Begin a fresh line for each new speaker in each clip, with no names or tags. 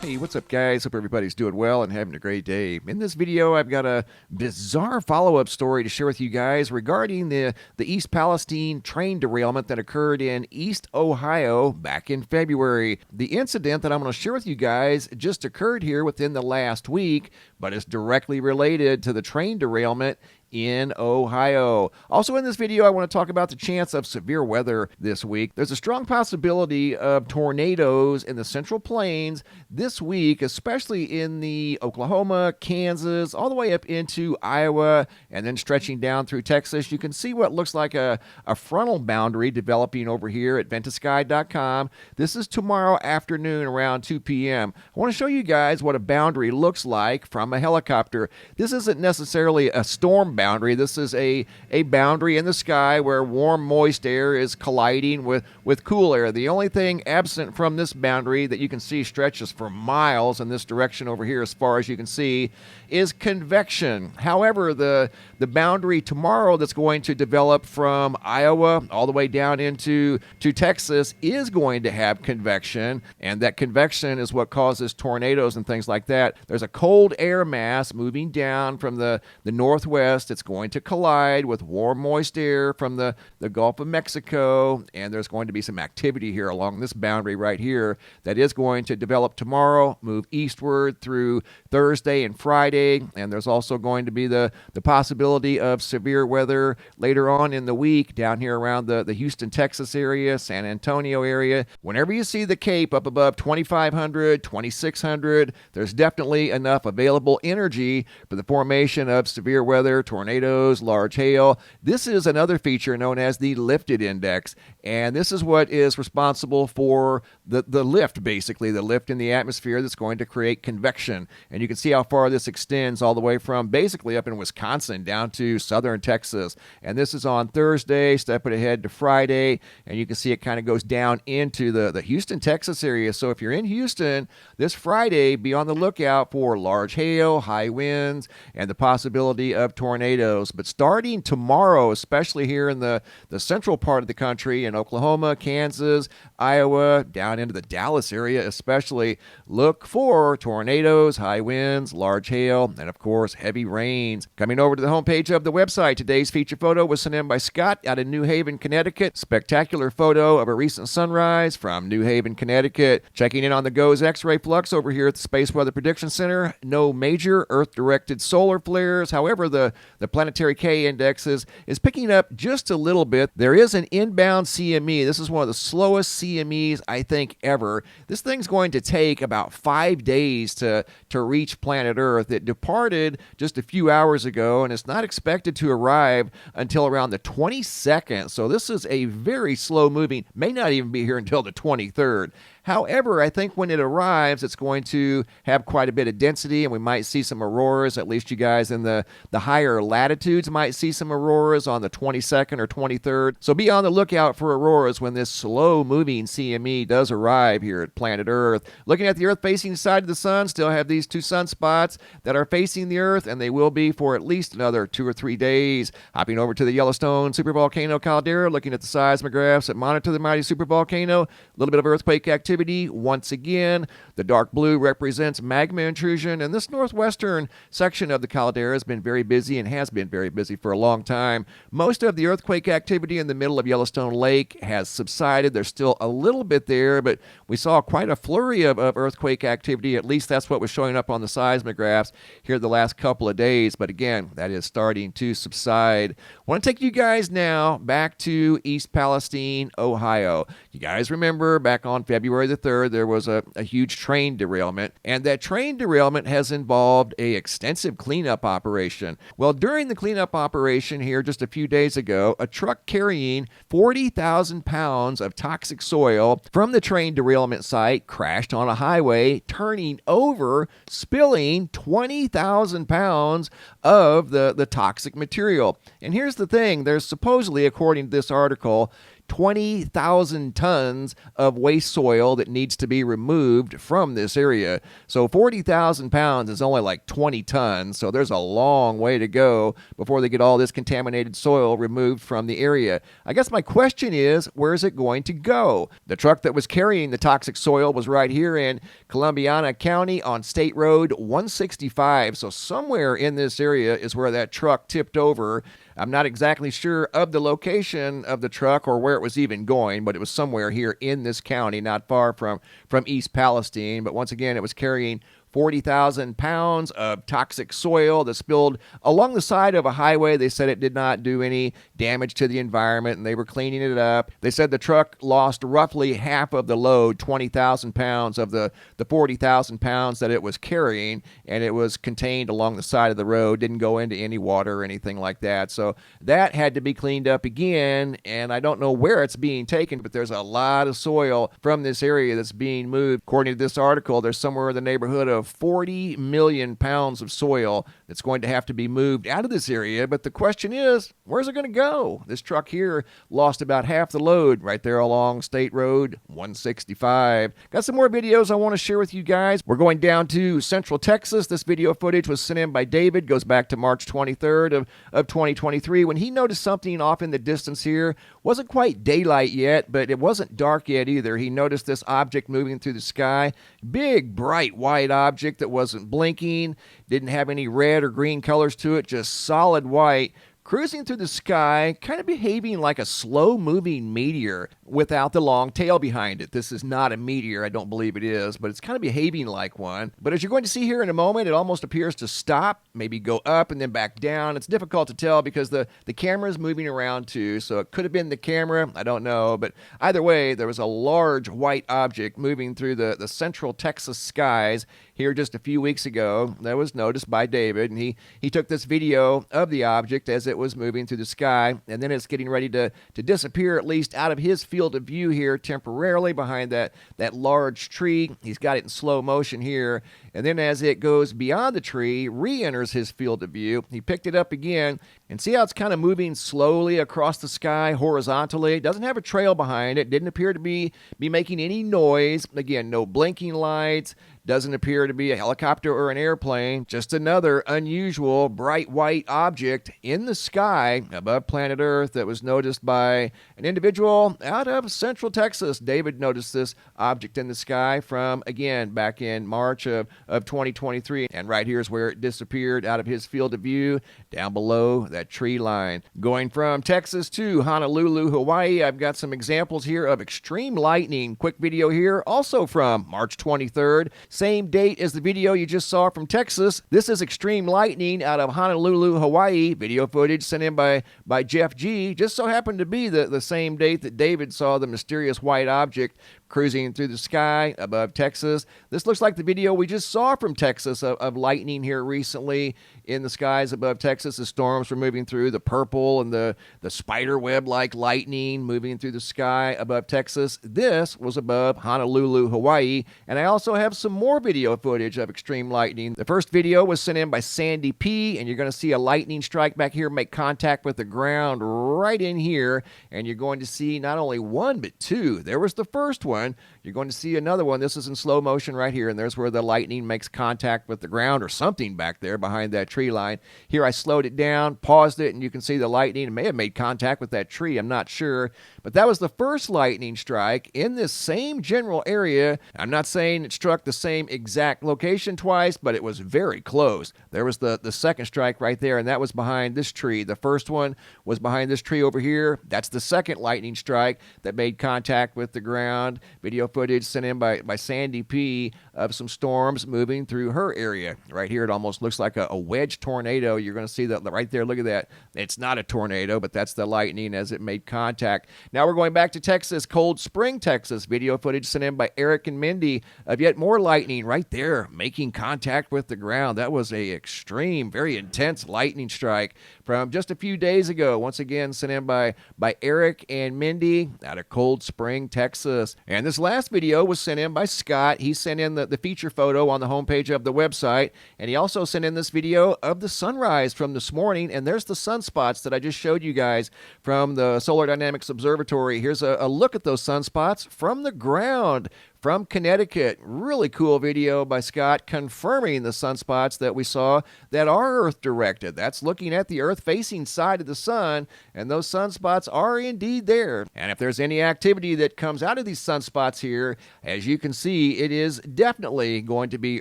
Hey, what's up, guys? Hope everybody's doing well and having a great day. In this video, I've got a bizarre follow-up story to share with you guys regarding the East Palestine train derailment that occurred in East Ohio back in February. The incident that I'm going to share with you guys just occurred here within the last week, but it's directly related to the train derailment in Ohio. Also in this video, I want to talk about the chance of severe weather this week. There's a strong possibility of tornadoes in the Central Plains this week, especially in the Oklahoma, Kansas, all the way up into Iowa, and then stretching down through Texas. You can see what looks like a frontal boundary developing over here at ventusky.com. This is tomorrow afternoon around 2 p.m. I want to show you guys what a boundary looks like from a helicopter. This isn't necessarily a storm boundary. This is a boundary in the sky where warm, moist air is colliding with cool air. The only thing absent from this boundary that you can see stretches for miles in this direction over here as far as you can see is convection. However, the boundary tomorrow that's going to develop from Iowa all the way down into Texas is going to have convection, and that convection is what causes tornadoes and things like that. There's a cold air mass moving down from the northwest. It's going to collide with warm, moist air from the Gulf of Mexico, and there's going to be some activity here along this boundary right here that is going to develop tomorrow, move eastward through Thursday and Friday, and there's also going to be the possibility of severe weather later on in the week down here around the Houston, Texas area, San Antonio area. Whenever you see the Cape up above 2,500, 2,600, there's definitely enough available energy for the formation of severe weather, tornadoes, large hail. This is another feature known as the lifted index, and this is what is responsible for the lift, basically, the lift in the atmosphere that's going to create convection. And you can see how far this extends all the way from basically up in Wisconsin down to southern Texas. And this is on Thursday, stepping ahead to Friday, and you can see it kind of goes down into the Houston, Texas area. So if you're in Houston this Friday, be on the lookout for large hail, high winds, and the possibility of tornadoes. But starting tomorrow, especially here in the central part of the country, in Oklahoma, Kansas, Iowa, down into the Dallas area especially, look for tornadoes, high winds, large hail, and of course, heavy rains. Coming over to the homepage of the website, today's feature photo was sent in by Scott out of New Haven, Connecticut. Spectacular photo of a recent sunrise from New Haven, Connecticut. Checking in on the GOES X-ray flux over here at the Space Weather Prediction Center. No major Earth-directed solar flares. However, the planetary K index is picking up just a little bit. There is an inbound CME. This is one of the slowest CMEs, I think, ever. This thing's going to take about 5 days to reach planet Earth. It departed just a few hours ago, and it's not expected to arrive until around the 22nd. So this is a very slow moving, may not even be here until the 23rd. However, I think when it arrives, it's going to have quite a bit of density, and we might see some auroras. At least you guys in the higher latitudes might see some auroras on the 22nd or 23rd. So be on the lookout for auroras when this slow-moving CME does arrive here at planet Earth. Looking at the Earth-facing side of the sun, still have these two sunspots that are facing the Earth, and they will be for at least another 2 or 3 days. Hopping over to the Yellowstone supervolcano caldera, looking at the seismographs that monitor the mighty supervolcano. A little bit of earthquake activity once again. The dark blue represents magma intrusion, and this northwestern section of the caldera has been very busy and has been very busy for a long time. Most of the earthquake activity in the middle of Yellowstone Lake has subsided. There's still a little bit there, but we saw quite a flurry of earthquake activity. At least that's what was showing up on the seismographs here the last couple of days. But again, that is starting to subside. I want to take you guys now back to East Palestine, Ohio. You guys remember back on February the 3rd, there was a huge train derailment, and that train derailment has involved an extensive cleanup operation. Well, during the cleanup operation here just a few days ago, a truck carrying 40,000 pounds of toxic soil from the train derailment site crashed on a highway, turning over, spilling 20,000 pounds of the toxic material. And here's the thing, there's supposedly, according to this article, 20,000 tons of waste soil that needs to be removed from this area. So 40,000 pounds is only like 20 tons, so there's a long way to go before they get all this contaminated soil removed from the area. I guess my question is, where is it going to go? The truck that was carrying the toxic soil was right here in Columbiana County on State Road 165, so somewhere in this area is where that truck tipped over. I'm not exactly sure of the location of the truck or where it was even going, but it was somewhere here in this county, not far from East Palestine. But once again, it was carrying 40,000 pounds of toxic soil that spilled along the side of a highway. They said it did not do any damage to the environment, and they were cleaning it up. They said the truck lost roughly half of the load, 20,000 pounds of the 40,000 pounds that it was carrying, and it was contained along the side of the road, didn't go into any water or anything like that. So that had to be cleaned up again, and I don't know where it's being taken, but there's a lot of soil from this area that's being moved. According to this article, there's somewhere in the neighborhood of 40 million pounds of soil that's going to have to be moved out of this area. But the question is, where's it going to go? This truck here lost about half the load right there along State Road 165. Got some more videos I want to share with you guys. We're going down to Central Texas. This video footage was sent in by David, goes back to March 23rd of 2023, when he noticed something off in the distance here. Wasn't quite daylight yet, but it wasn't dark yet either. He noticed this object moving through the sky. Big, bright, white object that wasn't blinking, didn't have any red or green colors to it, just solid white, cruising through the sky, kind of behaving like a slow-moving meteor without the long tail behind it. This is not a meteor, I don't believe it is, but it's kind of behaving like one. But as you're going to see here in a moment, it almost appears to stop, maybe go up and then back down. It's difficult to tell because the camera is moving around too, so it could have been the camera, I don't know. But either way, there was a large white object moving through the central Texas skies here just a few weeks ago that was noticed by David, and he took this video of the object as it was moving through the sky, and then it's getting ready to disappear, at least out of his field of view here temporarily behind that large tree. He's got it in slow motion here, and then as it goes beyond the tree, re-enters his field of view. He picked it up again, and see how it's kind of moving slowly across the sky horizontally. It doesn't have a trail behind it, didn't appear to be making any noise. Again, no blinking lights. Doesn't appear to be a helicopter or an airplane, just another unusual bright white object in the sky above planet Earth that was noticed by an individual out of Central Texas. David noticed this object in the sky from, again, back in March of 2023. And right here is where it disappeared out of his field of view, down below that tree line. Going from Texas to Honolulu, Hawaii, I've got some examples here of extreme lightning. Quick video here, also from March 23rd. Same date as the video you just saw from Texas. This is extreme lightning out of Honolulu, Hawaii. Video footage sent in by Jeff G. Just so happened to be the same date that David saw the mysterious white object cruising through the sky above Texas. This looks like the video we just saw from Texas of lightning here recently in the skies above Texas. The storms were moving through, the purple and the spider web-like lightning moving through the sky above Texas. This was above Honolulu, Hawaii, and I also have some more video footage of extreme lightning. The first video was sent in by Sandy P, and you're going to see a lightning strike back here make contact with the ground right in here, and you're going to see not only one but two. There was the first one. You're going to see another one. This is in slow motion right here, and there's where the lightning makes contact with the ground or something back there behind that tree line. Here I slowed it down, paused it, and you can see the lightning. It may have made contact with that tree, I'm not sure. But that was the first lightning strike in this same general area. I'm not saying it struck the same exact location twice, but it was very close. There was the second strike right there, and that was behind this tree. The first one was behind this tree over here. That's the second lightning strike that made contact with the ground. Video footage sent in by Sandy P of some storms moving through her area. Right here, it almost looks like a wedge tornado. You're going to see that right there. Look at that. It's not a tornado, but that's the lightning as it made contact. Now we're going back to Texas, Cold Spring, Texas. Video footage sent in by Eric and Mindy of yet more lightning right there making contact with the ground. That was a extreme, very intense lightning strike from just a few days ago. Once again, sent in by Eric and Mindy out of Cold Spring, Texas. And this last last video was sent in by Scott. He sent in the feature photo on the homepage of the website, and he also sent in this video of the sunrise from this morning, and there's the sunspots that I just showed you guys from the Solar Dynamics Observatory. Here's a look at those sunspots from the ground from Connecticut. Really cool video by Scott confirming the sunspots that we saw that are Earth directed. That's looking at the Earth facing side of the sun, and those sunspots are indeed there. And if there's any activity that comes out of these sunspots here, as you can see, it is definitely going to be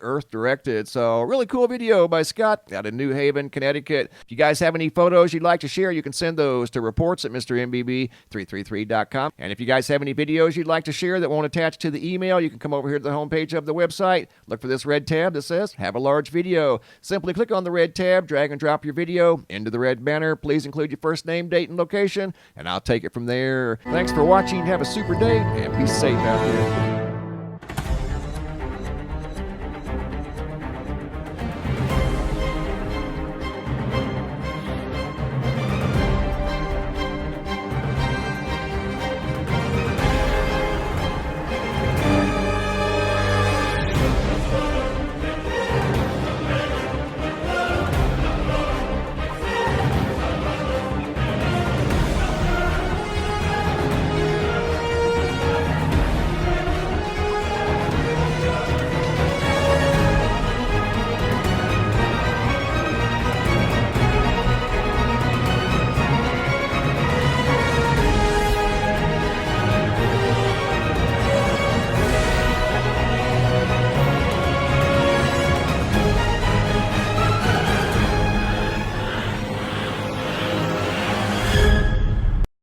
Earth directed. So really cool video by Scott out of New Haven, Connecticut. If you guys have any photos you'd like to share, you can send those to reports at MrMBB333.com. And if you guys have any videos you'd like to share that won't attach to the email, you can come over here to the homepage of the website, look for this red tab that says Have a Large Video. Simply click on the red tab, drag and drop your video into the red banner. Please include your first name, date, and location, and I'll take it from there. Thanks for watching. Have a super day, and be safe out there.